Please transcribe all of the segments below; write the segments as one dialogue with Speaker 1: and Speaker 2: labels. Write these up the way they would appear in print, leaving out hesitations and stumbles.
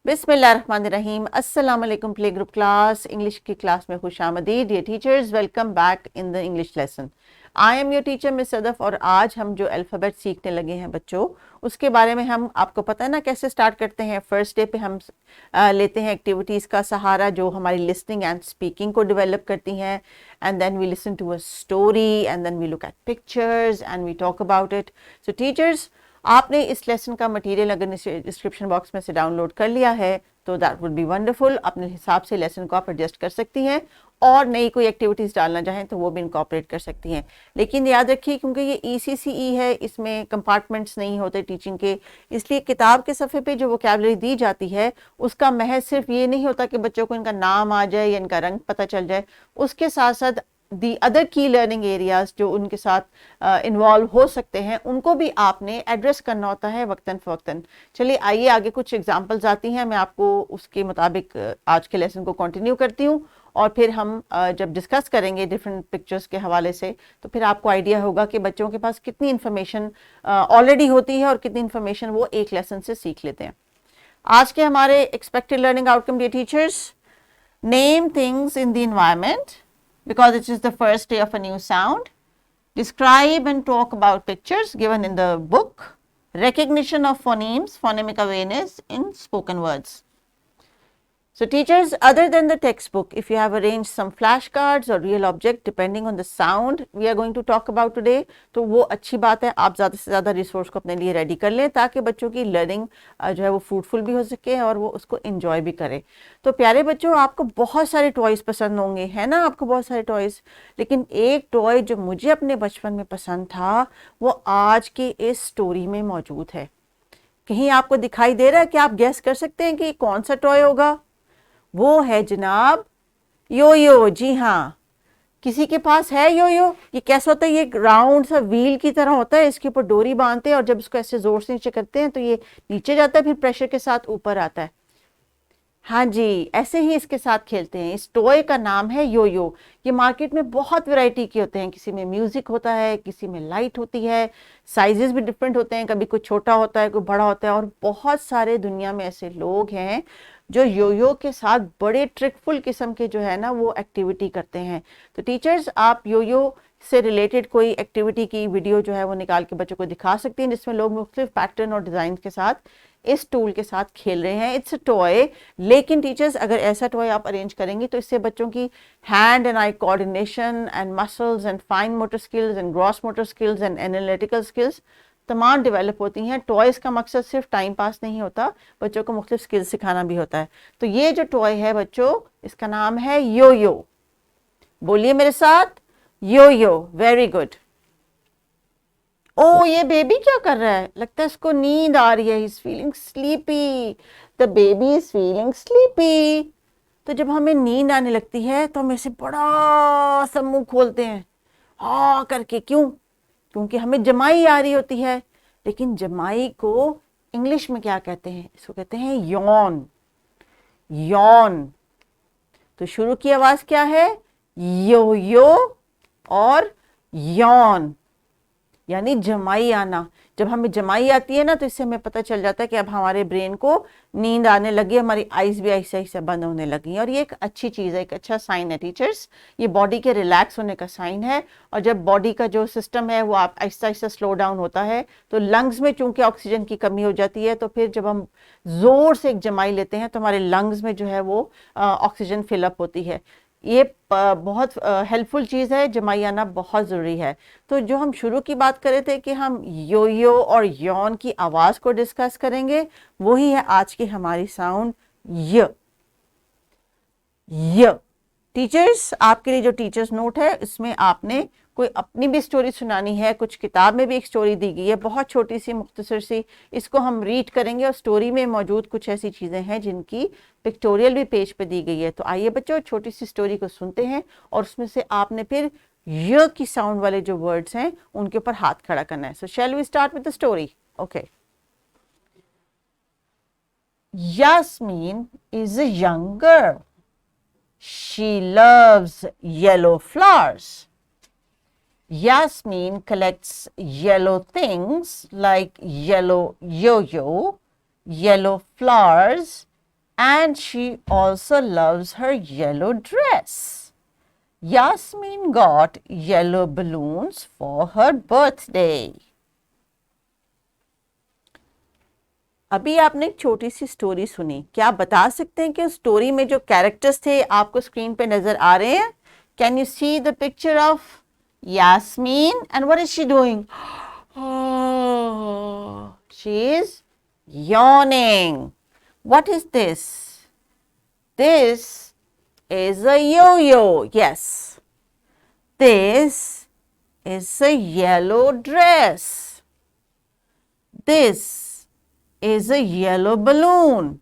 Speaker 1: बिस्मिल्लाहिर्रहमानिर्रहीम। अस्सलाम वालेकुम प्ले ग्रुप क्लास इंग्लिश की क्लास में खुशामदीद। Dear teachers, welcome back in the English lesson. I am your teacher miss Sadaf और आज हम जो अल्फ़ाबेट सीखने लगे हैं बच्चों, उसके बारे में हम आपको पता है ना कैसे स्टार्ट करते हैं। फर्स्ट डे पे हम लेते हैं एक्टिविटीज़ का सहारा जो हमारी लिसनिंग एंड स्पीकिंग को डेवलप करती हैं, and then we listen to a story and then we look at pictures and we talk about it. So teachers, आपने इस लेसन का मटेरियल अगर डिस्क्रिप्शन बॉक्स में से डाउनलोड कर लिया है तो दैट वुड बी वंडरफुल। अपने हिसाब से लेसन को आप एडजस्ट कर सकती हैं और नई कोई एक्टिविटीज़ डालना चाहें तो वो भी इनकॉर्पोरेट कर सकती हैं। लेकिन याद रखिए, क्योंकि ये ECCE है, इसमें कंपार्टमेंट्स नहीं होते टीचिंग के, इसलिए किताब के सफ़े पे जो वोकैबुलरी दी जाती है उसका महज सिर्फ ये नहीं होता कि बच्चों को इनका नाम आ जाए या इनका रंग पता चल जाए। उसके साथ साथ दी अदर की लर्निंग एरियाज जो उनके साथ इन्वॉल्व हो सकते हैं, उनको भी आपने एड्रेस करना होता है वक्तन फ़वक्तन। चलिए आइए आगे कुछ एग्जांपल्स आती हैं, मैं आपको उसके मुताबिक आज के लेसन को कंटिन्यू करती हूँ और फिर हम जब डिस्कस करेंगे डिफरेंट पिक्चर्स के हवाले से तो फिर आपको आइडिया होगा कि बच्चों के पास कितनी इन्फॉर्मेशन ऑलरेडी होती है और कितनी इन्फॉर्मेशन वो एक लेसन से सीख लेते हैं। आज के हमारे expected learning outcome, dear teachers, name things in the environment because it is the first day of a new sound. Describe and talk about pictures given in the book. Recognition of phonemes, phonemic awareness in spoken words. So teachers, other than the textbook, if you have arranged some flashcards or real object depending on the sound we are going to talk about today, तो वो अच्छी बात है। आप ज़्यादा से ज़्यादा resource को अपने लिए रेडी कर लें ताकि बच्चों की लर्निंग जो है वो फ्रूटफुल भी हो सके और वो उसको एंजॉय भी करें। तो प्यारे बच्चों, आपको बहुत सारे टॉयज़ पसंद होंगे, है ना, आपको बहुत सारे टॉयज़, लेकिन एक टॉय जो मुझे अपने बचपन में पसंद था वो आज की इस स्टोरी में मौजूद है। कहीं आपको दिखाई दे रहा है कि आप गेस कर सकते हैं कि कौन सा टॉय होगा? वो है जनाब यो-यो। जी हाँ, किसी के पास है यो-यो? ये कैसा होता है? ये राउंड सा व्हील की तरह होता है, इसके ऊपर डोरी बांधते हैं और जब इसको ऐसे जोर से नीचे करते हैं तो ये नीचे जाता है, फिर प्रेशर के साथ ऊपर आता है। हाँ जी, ऐसे ही इसके साथ खेलते हैं। इस टॉय का नाम है यो-यो। ये मार्केट में बहुत वैरायटी के होते हैं, किसी में म्यूजिक होता है, किसी में लाइट होती है, साइजेस भी डिफरेंट होते हैं, कभी कोई छोटा होता है कोई बड़ा होता है, और बहुत सारे दुनिया में ऐसे लोग हैं जो यो-यो के साथ बड़े ट्रिकफुल किस्म के जो है ना वो एक्टिविटी करते हैं। तो टीचर्स, आप यो-यो से रिलेटेड कोई एक्टिविटी की वीडियो जो है वो निकाल के बच्चों को दिखा सकती हैं जिसमें लोग मुख्तलिफ पैटर्न और डिज़ाइन के साथ इस टूल के साथ खेल रहे हैं। इट्स अ टॉय, लेकिन टीचर्स अगर ऐसा टॉय आप अरेंज करेंगी तो इससे बच्चों की hand and eye coordination and muscles and fine motor skills and gross motor skills and analytical skills तमाम डेवलप होती हैं। टॉयज़ का मकसद सिर्फ टाइम पास नहीं होता, बच्चों को मुख्तलिफ स्किल्स सिखाना भी होता है। तो ये जो टॉय है बच्चों, इसका नाम है यो-यो। बोलिए मेरे साथ, यो-यो। Very good. ओ, ये बेबी क्या कर रहा है? लगता है इसको नींद आ रही है। He is feeling sleepy. The baby is feeling sleepy. तो जब हमें नींद आने लगती है तो हम ऐसे बड़ा सा मुंह खोलते हैं हाँ करके। क्यों? क्योंकि हमें जमाई आ रही होती है। लेकिन जमाई को इंग्लिश में क्या कहते हैं? इसको कहते हैं यॉन। यॉन। तो शुरू की आवाज क्या है? यो यो और यॉन, यानी जमाई आना। जब हमें जमाई आती है ना तो इससे हमें पता चल जाता है कि अब हमारे ब्रेन को नींद आने लगी, हमारी आइज भी ऐसे ऐसे बंद होने लगी। और ये एक अच्छी चीज़ है, एक अच्छा साइन है टीचर्स। ये बॉडी के रिलैक्स होने का साइन है। और जब बॉडी का जो सिस्टम है वो आप आहिस्ता आहिस्ता स्लो डाउन होता है तो लंग्स में चूंकि ऑक्सीजन की कमी हो जाती है, तो फिर जब हम जोर से एक जमाई लेते हैं तो हमारे लंग्स में जो है वो ऑक्सीजन फिलअप होती है। ये बहुत हेल्पफुल चीज़ है, जमाई आना बहुत ज़रूरी है। तो जो हम शुरू की बात कर रहे थे कि हम यो-यो और यॉन की आवाज़ को डिस्कस करेंगे, वही है आज की हमारी साउंड य। य। टीचर्स, आपके लिए जो टीचर्स नोट है इसमें आपने कोई अपनी भी स्टोरी सुनानी है। कुछ किताब में भी एक स्टोरी दी गई है, बहुत छोटी सी मुख्तसर सी, इसको हम रीड करेंगे और स्टोरी में मौजूद कुछ ऐसी चीज़ें हैं जिनकी पिक्टोरियल भी पेज पे दी गई है। तो आइए बच्चों, छोटी सी स्टोरी को सुनते हैं और उसमें से आपने फिर य की साउंड वाले जो वर्ड्स हैं उनके ऊपर हाथ खड़ा करना है। So shall we start with the story? Okay. Yasmin is a young girl. She loves yellow flowers. Yasmin collects yellow things like yellow yo-yo, yellow flowers, and she also loves her yellow dress. Yasmin got yellow balloons for her birthday. अभी आपने एक छोटी सी story सुनी, क्या आप बता सकते हैं कि उस स्टोरी में जो कैरेक्टर्स थे आपको स्क्रीन पे नजर आ रहे हैं? Can you see the picture of Yasmin and what is she doing? She is yawning. What is this? This is a yo-yo. Yes. This is a yellow dress. This is a yellow balloon.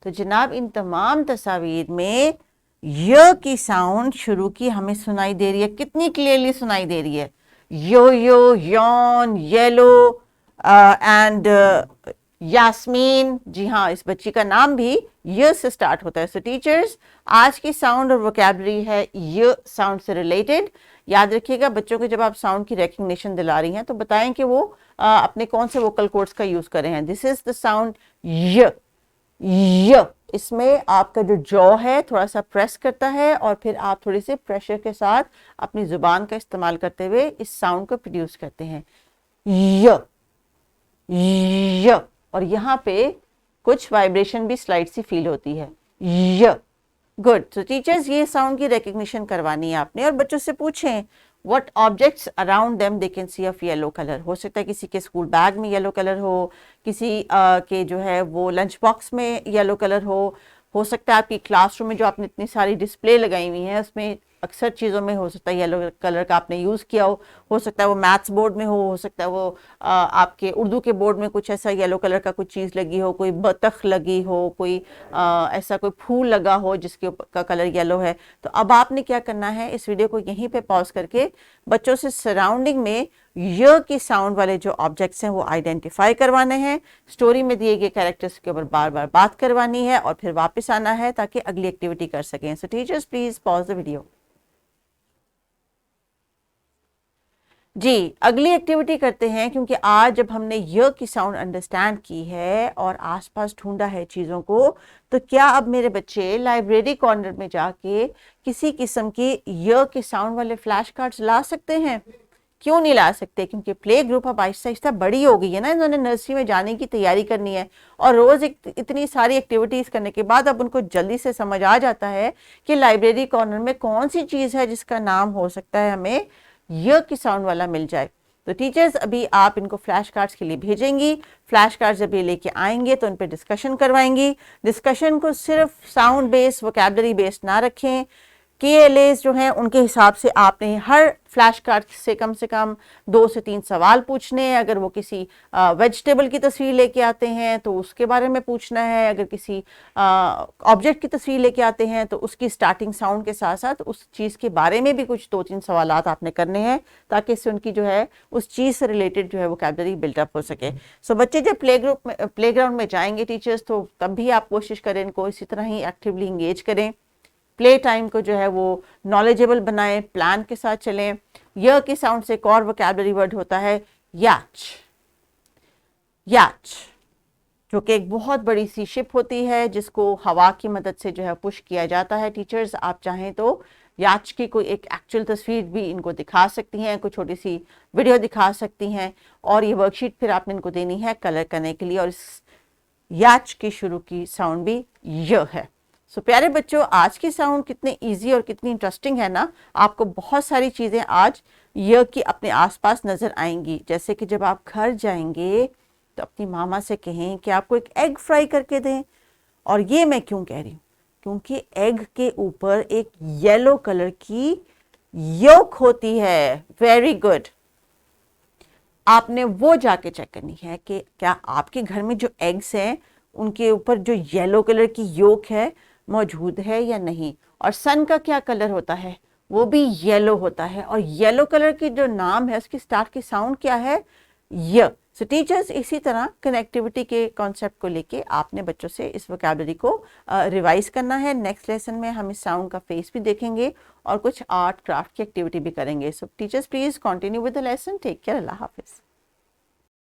Speaker 1: तो जनाब इन तमाम तस्वीर में य की sound शुरू की हमें सुनाई दे रही है। कितनी क्लियरली सुनाई दे रही है? यो यो, यॉन, येलो एंड यास्मीन। जी हाँ, इस बच्ची का नाम भी य से स्टार्ट होता है। सो टीचर्स, आज की साउंड और वोकैबुलरी है य साउंड से रिलेटेड। याद रखिएगा, बच्चों को जब आप साउंड की रिकग्निशन दिला रही हैं तो बताएं कि वो अपने कौन से वोकल कोड्स का यूज कर रहे हैं। दिस इज द साउंड य। य इसमें आपका जो जॉ है थोड़ा सा प्रेस करता है और फिर आप थोड़े से प्रेशर के साथ अपनी जुबान का इस्तेमाल करते हुए इस साउंड को प्रोड्यूस करते हैं। य य, और यहाँ पे कुछ वाइब्रेशन भी स्लाइड सी फील होती है। य। गुड। तो टीचर्स, ये साउंड की रिकग्निशन करवानी है आपने और बच्चों से पूछें what objects around them they can see of yellow colour. हो सकता है किसी के स्कूल बैग में येलो कलर हो, किसी के जो है वो लंच बॉक्स में येलो कलर हो सकता है आपकी क्लासरूम में जो आपने इतनी सारी डिस्प्ले लगाई हुई हैं उसमें अक्सर चीज़ों में हो सकता है येलो कलर का आपने यूज़ किया हो सकता है वो मैथ्स बोर्ड में हो सकता है वो आपके उर्दू के बोर्ड में कुछ ऐसा येलो कलर का कुछ चीज़ लगी हो, कोई बतख लगी हो, कोई ऐसा कोई फूल लगा हो जिसके का कलर येलो है। तो अब आपने क्या करना है, इस वीडियो को यहीं पे पॉज करके बच्चों से सराउंडिंग में य की साउंड वाले जो ऑब्जेक्ट्स हैं वो आइडेंटिफाई करवाने हैं, स्टोरी में दिए गए कैरेक्टर्स के ऊपर बार बार बात करवानी है और फिर वापस आना है ताकि अगली एक्टिविटी कर सकें। So teachers please pause the video. जी, अगली एक्टिविटी करते हैं क्योंकि आज जब हमने य की साउंड अंडरस्टैंड की है और आसपास ढूंढा है चीज़ों को, तो क्या अब मेरे बच्चे लाइब्रेरी कॉर्नर में जाके किसी किस्म की य के साउंड वाले फ्लैश कार्ड्स ला सकते हैं? क्यों नहीं ला सकते? क्योंकि प्ले ग्रुप अब आहिस्ता आहिस्ता बड़ी हो गई है ना, इन्होंने नर्सरी में जाने की तैयारी करनी है और रोज इतनी सारी एक्टिविटीज करने के बाद अब उनको जल्दी से समझ आ जाता है कि लाइब्रेरी कॉर्नर में कौन सी चीज़ है जिसका नाम हो सकता है हमें य की साउंड वाला मिल जाए। तो टीचर्स, अभी आप इनको फ्लैश कार्ड्स के लिए भेजेंगी। फ्लैश कार्ड्स जब ये लेके आएंगे तो उन पर डिस्कशन करवाएंगी। डिस्कशन को सिर्फ साउंड बेस्ड, वोकैबुलरी बेस्ड ना रखें। KLAs जो हैं उनके हिसाब से आपने हर फ्लैश कार्ड से कम 2 से 3 सवाल पूछने हैं। अगर वो किसी वेजिटेबल की तस्वीर लेके आते हैं तो उसके बारे में पूछना है, अगर किसी ऑब्जेक्ट की तस्वीर लेके आते हैं तो उसकी स्टार्टिंग साउंड के साथ साथ उस चीज़ के बारे में भी कुछ 2-3 सवालात आपने करने हैं ताकि इससे उनकी जो है उस चीज़ से रिलेटेड जो है वोकैबुलरी बिल्डअप हो सके। सो बच्चे जब प्लेग्राउंड में जाएंगे टीचर्स, तो तब भी आप कोशिश करें इनको इसी तरह ही एक्टिवली इंगेज करें। प्ले टाइम को जो है वो नॉलेजेबल बनाएं, प्लान के साथ चलें। य के साउंड से एक और वोकैबुलरी वर्ड होता है याच। याच जो कि एक बहुत बड़ी सी शिप होती है जिसको हवा की मदद से जो है पुश किया जाता है। टीचर्स, आप चाहें तो याच की कोई एक एक्चुअल तस्वीर भी इनको दिखा सकती हैं, कोई छोटी सी वीडियो दिखा सकती हैं और ये वर्कशीट फिर आपने इनको देनी है कलर करने के लिए। और इस याच की शुरू की साउंड भी य है। सो प्यारे बच्चों, आज की साउंड कितने इजी और कितनी इंटरेस्टिंग है ना। आपको बहुत सारी चीज़ें आज य की अपने आसपास नज़र आएंगी। जैसे कि जब आप घर जाएंगे तो अपनी मामा से कहें कि आपको एक एग फ्राई करके दें। और ये मैं क्यों कह रही हूँ, क्योंकि एग के ऊपर एक येलो कलर की योक होती है। Very good. आपने वो जाके चेक करनी है कि क्या आपके घर में जो एग्स हैं उनके ऊपर जो येलो कलर की योक है मौजूद है या नहीं। और सन का क्या कलर होता है, वो भी येलो होता है। और येलो कलर की जो नाम है उसकी स्टार्ट की साउंड क्या है, य। सो टीचर्स, इसी तरह कनेक्टिविटी के कॉन्सेप्ट को लेके आपने बच्चों से इस वोकैबुलरी को रिवाइज करना है। नेक्स्ट लेसन में हम इस साउंड का फेस भी देखेंगे और कुछ आर्ट क्राफ्ट की एक्टिविटी भी करेंगे। So teachers please continue with the lesson. Take care. अल्लाह हाफिज।